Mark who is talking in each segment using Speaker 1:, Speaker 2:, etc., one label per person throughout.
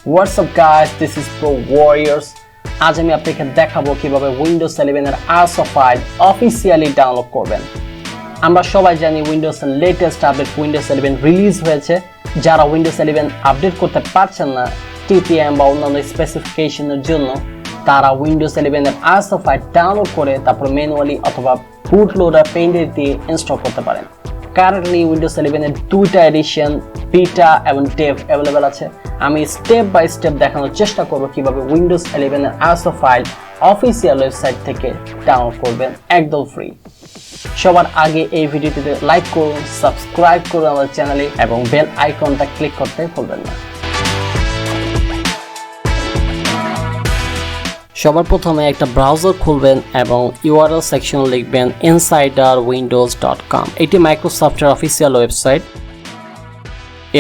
Speaker 1: What's up guys, this is Pro Warriors. আজ আমি আপনাকে দেখাবো কিভাবে উইন্ডোজ 11 এর আইএসও ফাইল অফিসিয়ালি ডাউনলোড করবেন। আমরা সবাই জানি উইন্ডোজ এর লেটেস্ট আপডেট উইন্ডোজ 11 রিলিজ হয়েছে। যারা উইন্ডোজ 11 আপডেট করতে পারছেন না টিপিএম বা অন্যান্য স্পেসিফিকেশনের জন্য, তারা উইন্ডোজ 11 এর আইএসও ফাইল ডাউনলোড করে তারপর ম্যানুয়ালি অথবা বুট লোডার পেইন্টার দিয়ে ইনস্টল করতে পারেন। কারেন্টলি উইন্ডোজ 11 এর দুইটা এডিশন বিটা এবং ডেভ অ্যাভেলেবল আছে। আমি স্টেপ বাই স্টেপ দেখানোর চেষ্টা করব কিভাবে উইন্ডোজ 11 এর আইএসও ফাইল অফিসিয়াল ওয়েবসাইট থেকে ডাউনলোড করবেন একদম ফ্রি। সবার আগে এই ভিডিওটিতে লাইক করুন, সাবস্ক্রাইব করুন আমার চ্যানেলে এবং বেল আইকনটা ক্লিক করতে ভুলবেন না। সবার প্রথমে একটা ব্রাউজার খুলবেন এবং ইউআরএল সেকশন লিখবেন insiderwindows.com। এটি মাইক্রোসফটের অফিসিয়াল ওয়েবসাইট।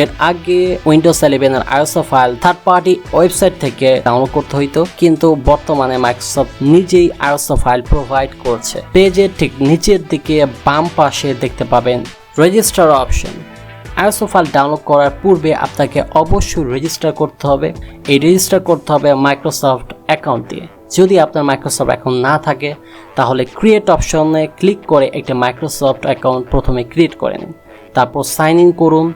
Speaker 1: এর আগে উইন্ডোজ 11 এর ISO file third party website থেকে ডাউনলোড করতে হইতো, কিন্তু বর্তমানে মাইক্রোসফট নিজেই আইএসও ফাইল প্রোভাইড করছে। পেজের ঠিক নিচের দিকে বাম পাশে দেখতে পাবেন register option. ISO file download করার পূর্বে আপনাকে অবশ্যই রেজিস্টার করতে হবে। এই রেজিস্টার করতে হবে মাইক্রোসফট অ্যাকাউন্ট দিয়ে। যদি আপনার মাইক্রোসফট অ্যাকাউন্ট না থাকে তাহলে ক্রিয়েট অপশনে ক্লিক করে একটা মাইক্রোসফট অ্যাকাউন্ট প্রথমে ক্রিয়েট করে নিন, তারপর সাইন ইন করুন।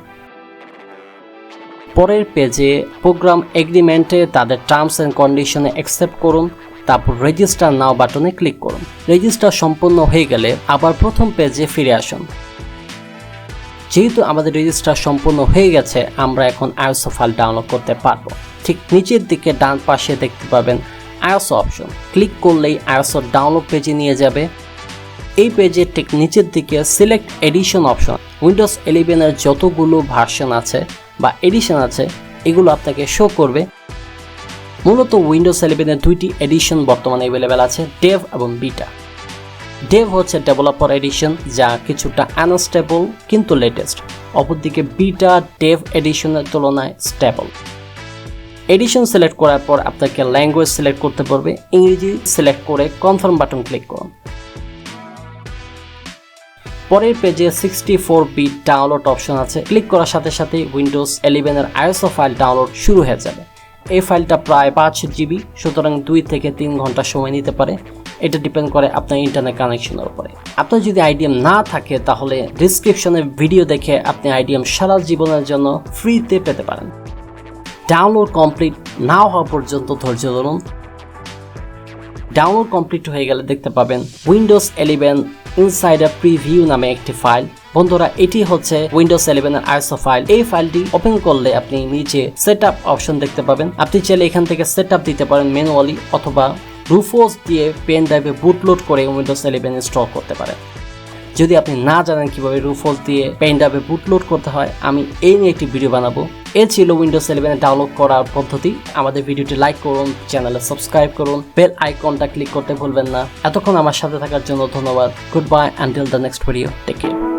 Speaker 1: পরের পেজে প্রোগ্রাম এগ্রিমেন্টে তাদের টার্মস অ্যান্ড কন্ডিশনে অ্যাকসেপ্ট করুন, তারপর রেজিস্টার নাও বাটনে ক্লিক করুন। রেজিস্টার সম্পূর্ণ হয়ে গেলে আবার প্রথম পেজে ফিরে আসুন। যেহেতু আমাদের রেজিস্টার সম্পূর্ণ হয়ে গেছে, আমরা এখন আইএসও ফাইল ডাউনলোড করতে পারবো। ঠিক নিচের দিকে ডান পাশে দেখতে পাবেন আইএসও অপশন। ক্লিক করলেই আইএসও ডাউনলোড পেজে নিয়ে যাবে। এই পেজে ঠিক নিচের দিকে সিলেক্ট এডিশন অপশন। উইন্ডোজ 11 এর যতগুলো ভার্সন আছে বা এডিশন আছে এগুলো আপনাকে শো করবে। মূলত উইন্ডোজ 11 এর দুইটি এডিশন বর্তমানে অ্যাভেলেবেল আছে, ডেভ এবং বিটা। ডেভ হচ্ছে ডেভেলপার এডিশন, যা কিছুটা আনস্টেবল কিন্তু লেটেস্ট। অপরদিকে বিটা ডেভ এডিশনের তুলনায় স্টেবল। এডিশন সিলেক্ট করার পর আপনাকে ল্যাঙ্গুয়েজ সিলেক্ট করতে পারবে। ইংরেজি সিলেক্ট করে কনফার্ম বাটন ক্লিক করুন। পরের পেজে 64 বিট ডাউনলোড অপশন আছে। ক্লিক করার সাথে সাথে উইন্ডোজ 11 এর আইএসও ফাইল ডাউনলোড শুরু হয়ে যাবে। এই ফাইলটা প্রায় 5 জিবি, সুতরাং 2 থেকে 3 ঘন্টা সময় নিতে পারে। এটা ডিপেন্ড করে আপনার ইন্টারনেট কানেকশনের উপরে। আপনার যদি আইডিএম না থাকে তাহলে ডিসক্রিপশনে ভিডিও দেখে আপনি আইডিএম সারা জীবনের জন্য ফ্রিতে পেতে পারেন। ডাউনলোড কমপ্লিট না হওয়া পর্যন্ত ধৈর্য ধরুন। ডাউনলোড কমপ্লিট হয়ে গেলে দেখতে পাবেন উইন্ডোজ 11 ইনসাইডার প্রিভিউ নামে একটি ফাইল। বন্ধুরা, এটি হচ্ছে উইন্ডোজ 11 এর আইএসও ফাইল। এই ফাইলটি ওপেন করলে আপনি নিচে সেটআপ অপশন দেখতে পাবেন। আপনি চাইলে এখান থেকে সেটআপ দিতে পারেন ম্যানুয়ালি, অথবা রুফোস দিয়ে পেন ড্রাইভে বুটলোড করে উইন্ডোজ 11 ইনস্টল করতে পারেন। যদি আপনি না জানেন কিভাবে রুফোস দিয়ে পেন ড্রাইভে বুটলোড করতে হয়, আমি এই নিয়ে একটি ভিডিও বানাবো। এ ছিল উইন্ডোজ 11 এ ডাউনলোড করার পদ্ধতি। আমাদের ভিডিওটি লাইক করুন, চ্যানেলে সাবস্ক্রাইব করুন, বেল আইকনটা ক্লিক করতে ভুলবেন না। এতক্ষণ আমার সাথে থাকার জন্য ধন্যবাদ। Good bye until the next video. Take care.